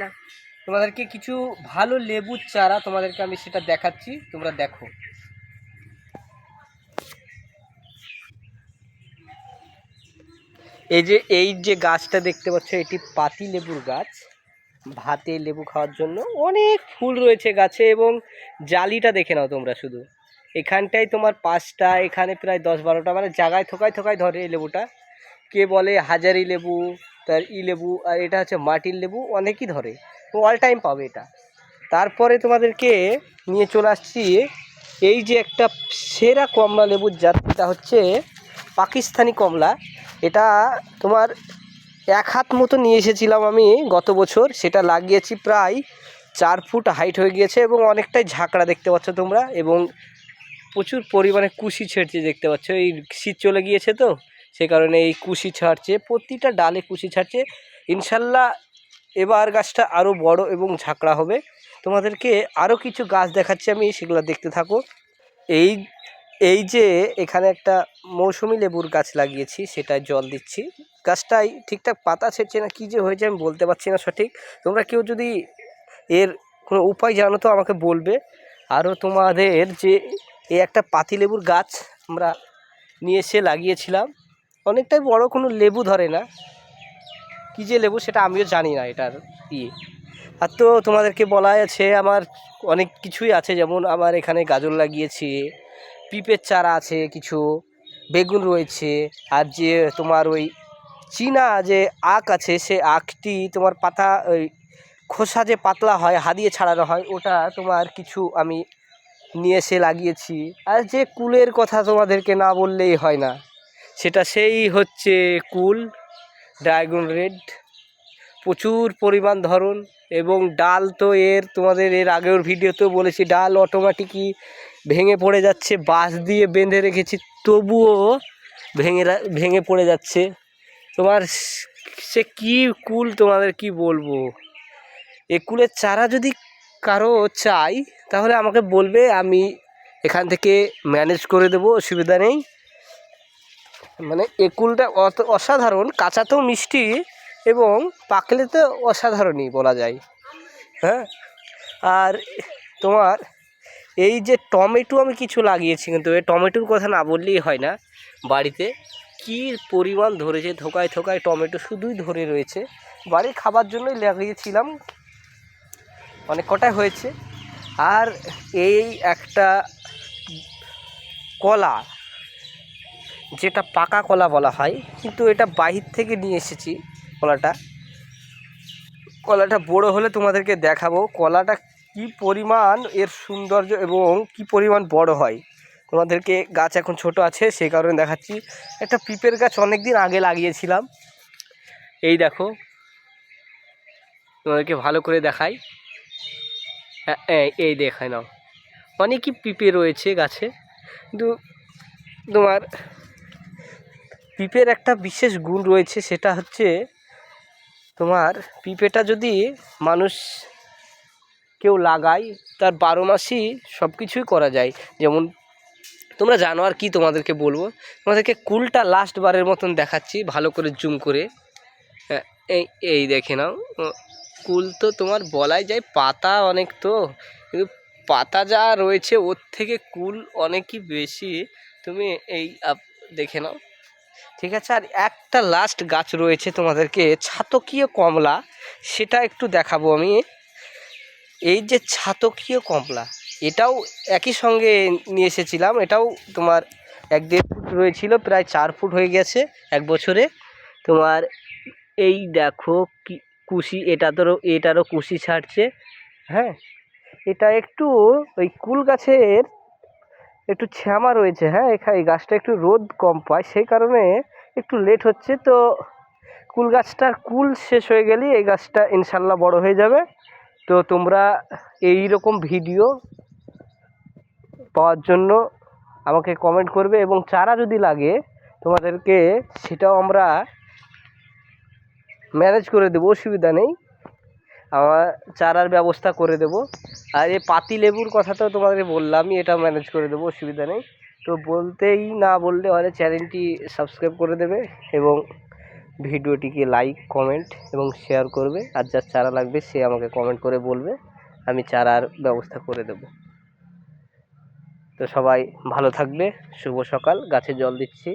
না। তোমাদেরকে কিছু ভালো লেবুর চারা তোমাদেরকে আমি সেটা দেখাচ্ছি, তোমরা দেখো। এই যে গাছটা দেখতে পাচ্ছ, এটি পাতি লেবুর গাছ। ভাতে লেবু খাওয়ার জন্য অনেক ফুল রয়েছে গাছে, এবং জালিটা দেখে নাও তোমরা শুধু। এখানটায় তোমার 5টা, এখানে প্রায় 10-12টা, মানে জায়গায় থোকায় থোকায় ধরে এই লেবুটা। কে বলে হাজারি লেবু, তার লেবু, আর এটা হচ্ছে মাটির লেবু, অনেকই ধরে। তো অল টাইম পাবে এটা। তারপরে তোমাদেরকে নিয়ে চলে আসছি এই যে একটা সেরা কমলা লেবুর জাত, এটা হচ্ছে পাকিস্তানি কমলা। এটা তোমার 1 হাত মতো নিয়ে এসেছিলাম আমি গত বছর, সেটা লাগিয়েছি প্রায় 4 ফুট হাইট হয়ে গিয়েছে, এবং অনেকটাই ঝাঁকড়া দেখতে পাচ্ছ তোমরা, এবং প্রচুর পরিমাণে কুশি ছেড়ছে দেখতে পাচ্ছ। এই শীত চলে গিয়েছে তো, সে কারণে এই কুশি ছাড়ছে, প্রতিটা ডালে কুশি ছাড়ছে। ইনশাল্লাহ এবার গাছটা আরও বড় এবং ঝাঁকড়া হবে। তোমাদেরকে আরও কিছু গাছ দেখাচ্ছি আমি, সেগুলো দেখতে থাকো। এই এই যে এখানে একটা মৌসুমি লেবুর গাছ লাগিয়েছি, সেটায় জল দিচ্ছি। গাছটাই ঠিকঠাক পাতা ছেড়ছে না, কী যে হয়েছে আমি বলতে পারছি না সঠিক। তোমরা কেউ যদি এর কোনো উপায় জানো তো আমাকে বলবে। আরও তোমাদের যে এই একটা পাতিলেবুর গাছ আমরা নিয়ে এসে লাগিয়েছিলাম, অনেকটাই বড়, কোনো লেবু ধরে না, কী যে লেবু সেটা আমিও জানি না এটার ইয়ে। আর তো তোমাদেরকে বলা আছে আমার অনেক কিছুই আছে, যেমন আমার এখানে গাজর লাগিয়েছি, পিঁপের চারা আছে কিছু, বেগুন রয়েছে, আর যে তোমার ওই চীনা যে আখ আছে, সে আখটি তোমার পাতা, ওই খোসা যে পাতলা হয়, হাদিয়ে ছাড়ানো হয়, ওটা তোমার কিছু আমি নিয়ে এসে লাগিয়েছি। আর যে কুলের কথা তোমাদেরকে না বললেই হয় না, সেটা সেই হচ্ছে কুল, ড্রাগন রেড, প্রচুর পরিমাণ ধরন। এবং ডাল তো তোমাদের এর আগের ভিডিওতেও বলেছি, ডাল অটোমেটিকই ভেঙে পড়ে যাচ্ছে, বাঁশ দিয়ে বেঁধে রেখেছি তবুও ভেঙে পড়ে যাচ্ছে। তোমার সে কি কুল, তোমাদের কি বলবো। এ কুলের চারা যদি কারো চাই তাহলে আমাকে বলবে, আমি এখান থেকে ম্যানেজ করে দেবো, অসুবিধা নেই। মানে এ কুলটা অসাধারণ, কাঁচাতেও মিষ্টি এবং পাকলে তো অসাধারণই বলা যায়। হ্যাঁ, আর তোমার এই যে টমেটো আমি কিছু লাগিয়েছি, কিন্তু এই টমেটোর কথা না বললেই হয় না। বাড়িতে কী পরিমাণ ধরেছে, থোকায় থোকায় টমেটো শুধুই ধরে রয়েছে। বাড়ির খাবার জন্যই লাগিয়েছিলাম, অনেক কটাই হয়েছে। আর এই একটা কলা, যেটা পাকা কলা বলা হয়, কিন্তু এটা বাহির থেকে নিয়ে এসেছি কলাটা বড় হলে তোমাদেরকে দেখাবো কলাটা কি পরিমাণ এর সৌন্দর্য এবং কি পরিমাণ বড় হয়। তোমাদেরকে গাছ এখন ছোট আছে সেই কারণে দেখাচ্ছি। একটা পিঁপের গাছ অনেক দিন আগে লাগিয়েছিলাম, এই দেখো, তোমাদেরকে ভালো করে দেখাই। হ্যাঁ, এই দেখায় নাও, অনেকই পিঁপে রয়েছে গাছে। কিন্তু তোমার পিঁপের একটা বিশেষ গুণ রয়েছে, সেটা হচ্ছে তোমার পিঁপেটা যদি মানুষ কেউ লাগায়, তার 12 মাসই সব কিছুই করা যায়। যেমন তোমরা জানো, আর কি তোমাদেরকে বলবো। তোমাদেরকে কুলটা লাস্ট বারের মতন দেখাচ্ছি ভালো করে জুম করে। হ্যাঁ, এই দেখে নাও, কুল তো তোমার বলাই যায় পাতা অনেক, তো কিন্তু পাতা যা রয়েছে ওর থেকে কুল অনেকই বেশি। তুমি এই দেখে নাও, ঠিক আছে। আর একটা লাস্ট গাছ রয়েছে তোমাদেরকে ছাতকীয় কমলা, সেটা একটু দেখাবো আমি। এই যে ছাতকীয় কমলা, এটাও একই সঙ্গে নিয়ে এসেছিলাম। এটাও তোমার 1-1.5 ফুট রয়েছিল, প্রায় 4 ফুট হয়ে গেছে 1 বছরে। তোমার এই দেখো কি কুশি, এটারও কুশি ছাড়ছে। হ্যাঁ, এটা একটু ওই কুল গাছের একটু শ্যামা রয়েছে। হ্যাঁ, এই গাছটা একটু রোদ কম পায়, সেই কারণে একটু লেট হচ্ছে। তো কুল গাছটার কুল শেষ হয়ে গেলেই এই গাছটা ইনশাল্লাহ বড় হয়ে যাবে। তো তোমরা এই রকম ভিডিও পাওয়ার জন্য আমাকে কমেন্ট করবে, এবং চারা যদি লাগে তোমাদেরকে সেটাও আমরা ম্যানেজ করে দেবো, অসুবিধা নেই, আমার চারার ব্যবস্থা করে দেব। আর এই পাতি লেবুর কথা তো তোমাদের বললামই, এটা ম্যানেজ করে দেবো, অসুবিধা নেই। তো বলতেই না বললে হলে চ্যানেলটি সাবস্ক্রাইব করে দেবে এবং ভিডিওটিকে লাইক, কমেন্ট এবং শেয়ার করবে। আর যার চারা লাগবে সে আমাকে কমেন্ট করে বলবে, আমি চারার ব্যবস্থা করে দেব। তো সবাই ভালো থাকবে। শুভ সকাল। গাছে জল দিচ্ছি।